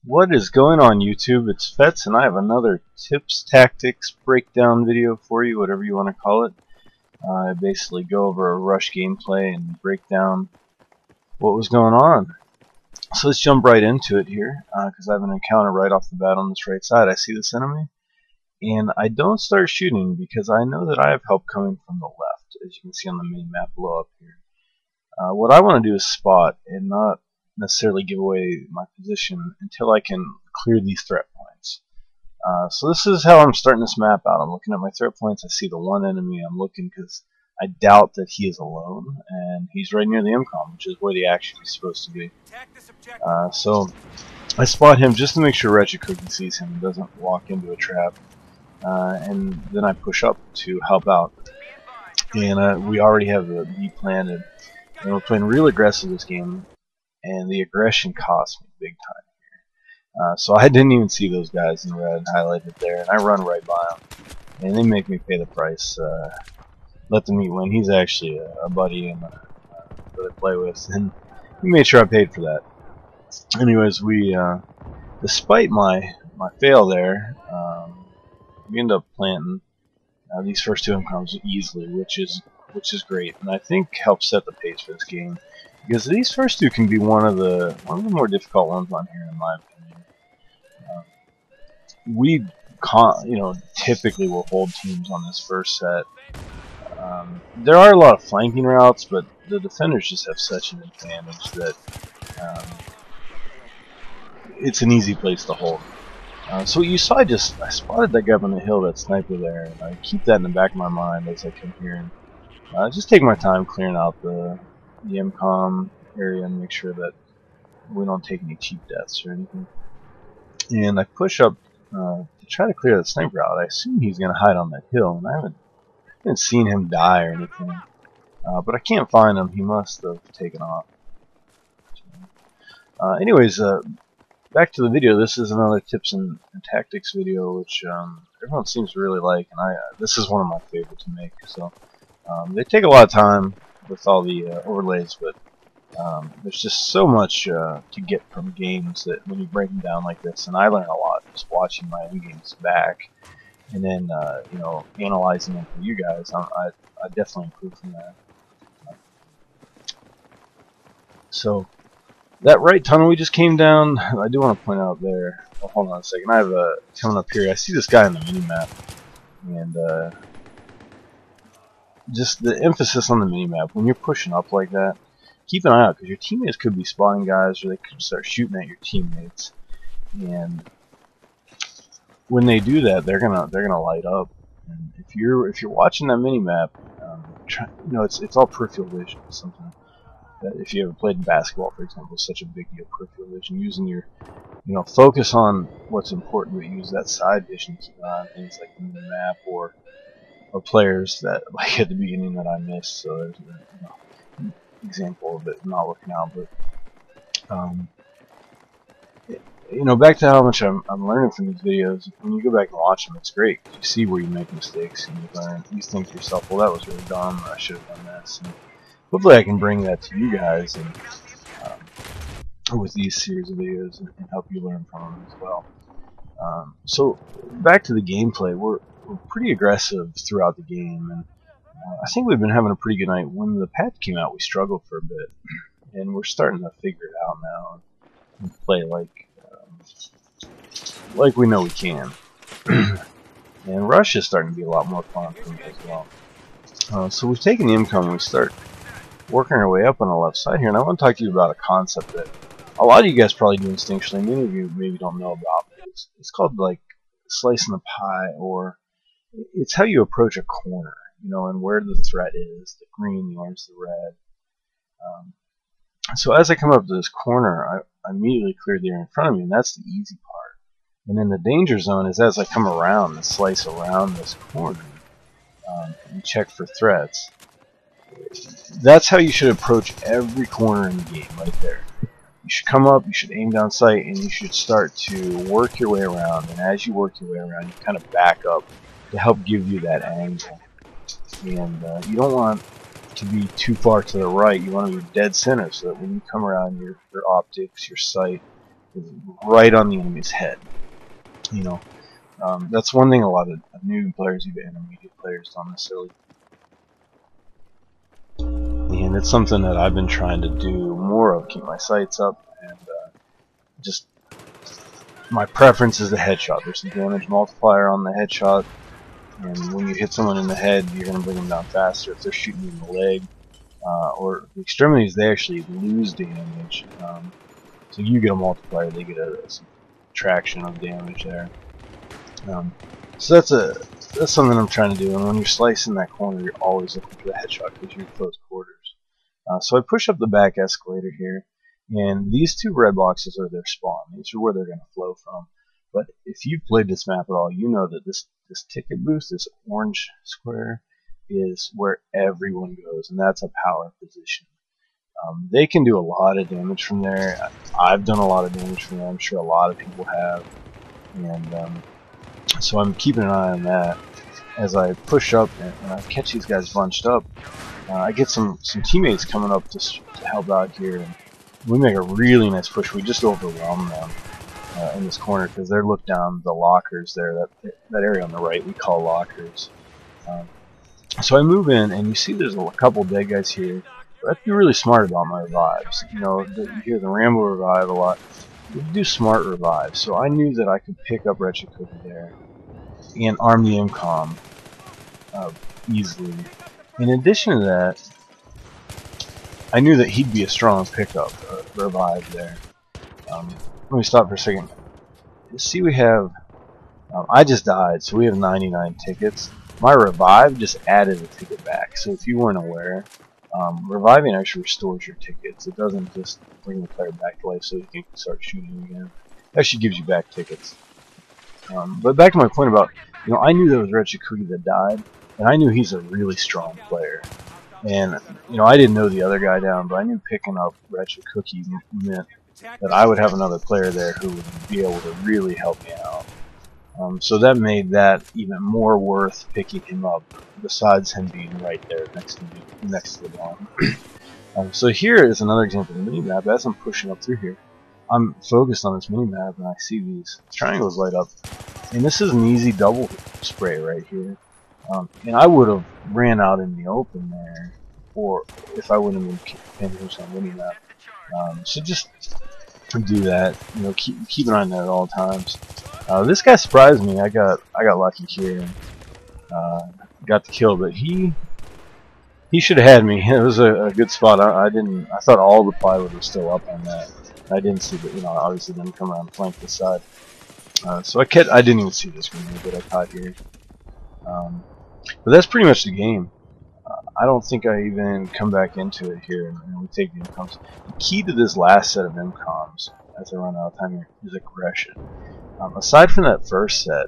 What is going on, YouTube? It's Fets, and I have another tips, tactics, breakdown video for you, whatever you want to call it. I basically go over a rush gameplay and break down what was going on. So let's jump right into it here, because I have an encounter right off the bat on this right side. I see this enemy, and I don't start shooting because I know that I have help coming from the left, as you can see on the mini-map below up here. What I want to do is spot and not necessarily give away my position until I can clear these threat points. So this is how I'm starting this map out. I'm looking at my threat points. I see the one enemy. I'm looking because I doubt that he is alone, and he's right near the MCOM, which is where the action is supposed to be. So I spot him just to make sure Wretched Cookie sees him and doesn't walk into a trap. And then I push up to help out. And we already have the B planted. And we're playing real aggressive this game, and the aggression cost me big time here. So I didn't even see those guys in red highlighted there, and I run right by them, and they make me pay the price. Let them eat win. He's actually a buddy that I play with, and he made sure I paid for that. Anyways, we despite my fail there, we end up planting these first two MCOMs easily, which is great, and I think helps set the pace for this game, because these first two can be one of the more difficult ones on here, in my opinion. We typically will hold teams on this first set. There are a lot of flanking routes, but the defenders just have such an advantage that it's an easy place to hold. So what you saw, I spotted that guy up on the hill, that sniper there, and I keep that in the back of my mind as I come here and just take my time clearing out the MCOM area and make sure that we don't take any cheap deaths or anything. And I push up to try to clear the sniper out. I assume he's going to hide on that hill, and I haven't seen him die or anything. But I can't find him. He must have taken off. Anyways, back to the video. This is another tips and tactics video, which everyone seems to really like, and this is one of my favorite to make. So they take a lot of time with all the overlays, but there's just so much to get from games that when you break them down like this, and I learn a lot just watching my own games back, and then analyzing them for you guys. I definitely improve from that. So that right tunnel we just came down, I do want to point out there. Oh, hold on a second. I have coming up here. I see this guy on the mini map, and just the emphasis on the minimap. When you're pushing up like that, keep an eye out, because your teammates could be spotting guys, or they could start shooting at your teammates. And when they do that, they're gonna light up. And if you're watching that minimap, it's all peripheral vision. It's something that, if you ever played in basketball, for example, is such a big deal. Peripheral vision, using your focus on what's important, but use that side vision to keep an eye on things like the minimap or players that, like at the beginning, that I missed. So there's an example of it not working out. But back to how much I'm learning from these videos. When you go back and watch them, it's great. You see where you make mistakes, and you learn. You think to yourself, "Well, that was really dumb. I should have done this." And hopefully, I can bring that to you guys and with these series of videos and help you learn from them as well. So back to the gameplay. We're pretty aggressive throughout the game, and I think we've been having a pretty good night. When the patch came out, we struggled for a bit, and we're starting to figure it out now and play like we know we can. And Rush is starting to be a lot more fun for me as well. So we've taken the MCOM and we start working our way up on the left side here, and I want to talk to you about a concept that a lot of you guys probably do instinctually. Many of you maybe don't know about. It's called like slicing the pie, or it's how you approach a corner, and where the threat is, the green, the orange, the red. So as I come up to this corner, I immediately clear the area in front of me, and that's the easy part. And then the danger zone is as I come around and slice around this corner and check for threats. That's how you should approach every corner in the game, right there. You should come up, you should aim down sight, and you should start to work your way around. And as you work your way around, you kind of back up to help give you that angle. And you don't want to be too far to the right. You want to be dead center, so that when you come around, your optics, your sight is right on the enemy's head. You know, that's one thing a lot of new players, even intermediate players, don't necessarily. And it's something that I've been trying to do more of, keep my sights up, and just my preference is the headshot. There's some damage multiplier on the headshot, and when you hit someone in the head, you're going to bring them down faster. If they're shooting you in the leg or the extremities, they actually lose damage. So you get a multiplier, they get a subtraction of damage there. So that's something I'm trying to do. And when you're slicing that corner, you're always looking for the headshot because you're in close quarters. So I push up the back escalator here, and these two red boxes are their spawn. These are where they're going to flow from. But if you've played this map at all, you know that this ticket boost, this orange square, is where everyone goes, and that's a power position. They can do a lot of damage from there. I've done a lot of damage from there. I'm sure a lot of people have. And so I'm keeping an eye on that. As I push up and I catch these guys bunched up, I get some teammates coming up to help out here. And we make a really nice push. We just overwhelm them in this corner because they're looked down the lockers there. That area on the right we call lockers. So I move in, and you see there's a couple dead guys here. But I have to be really smart about my revives. You know, you hear the Rambo revive a lot. You do smart revives. So I knew that I could pick up Wretched Cookie there and arm the MCOM easily. In addition to that, I knew that he'd be a strong pickup, revive there. Let me stop for a second. You see, we have. I just died, so we have 99 tickets. My revive just added a ticket back. So if you weren't aware, reviving actually restores your tickets. It doesn't just bring the player back to life so you can start shooting again. It actually gives you back tickets. But back to my point about, you know, I knew there was Wretched Cookie that died, and I knew he's a really strong player. And, you know, I didn't know the other guy down, but I knew picking up Wretched Cookie meant that I would have another player there who would be able to really help me out. So that made that even more worth picking him up, besides him being right there next to the bomb. So here is another example of the mini-map. As I'm pushing up through here, I'm focused on this mini-map, and I see these triangles light up. And this is an easy double spray right here. And I would have ran out in the open there, or if I wouldn't have been paying attention on the mini-map. So just do that. You know, keep an eye on that at all times. This guy surprised me. I got lucky here and got the kill, but he should have had me. It was a good spot. I thought all the plywood was still up on that. I didn't see that. You know, obviously didn't come around and flank this side. So I didn't even see this grenade that I caught here. But that's pretty much the game. I don't think I even come back into it here, and we take the MCOMs. The key to this last set of MCOMs, as I run out of time here, is aggression. Aside from that first set,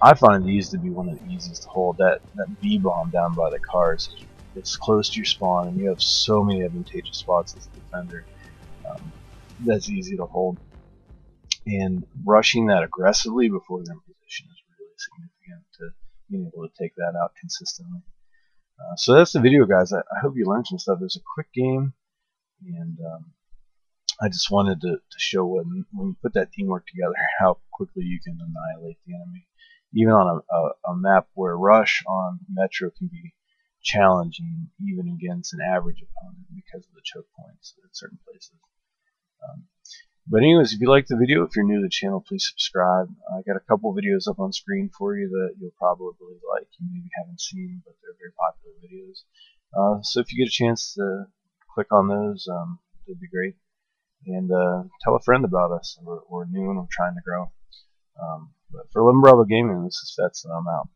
I find these to be one of the easiest to hold. That B-bomb down by the cars, it's close to your spawn, and you have so many advantageous spots as a defender. That's easy to hold. And rushing that aggressively before they're in position is really significant to being able to take that out consistently. So that's the video, guys. I hope you learned some stuff. It was a quick game, and I just wanted to show when you put that teamwork together, how quickly you can annihilate the enemy. Even on a map where rush on Metro can be challenging, even against an average opponent because of the choke points at certain places. But anyways, if you liked the video, if you're new to the channel, please subscribe. I got a couple videos up on screen for you that you'll probably like, you maybe haven't seen, but they're very popular videos. So if you get a chance to click on those, that'd be great. And tell a friend about us. We're new and we're trying to grow. But for 11 Bravo Gaming, this is Fets, and I'm out.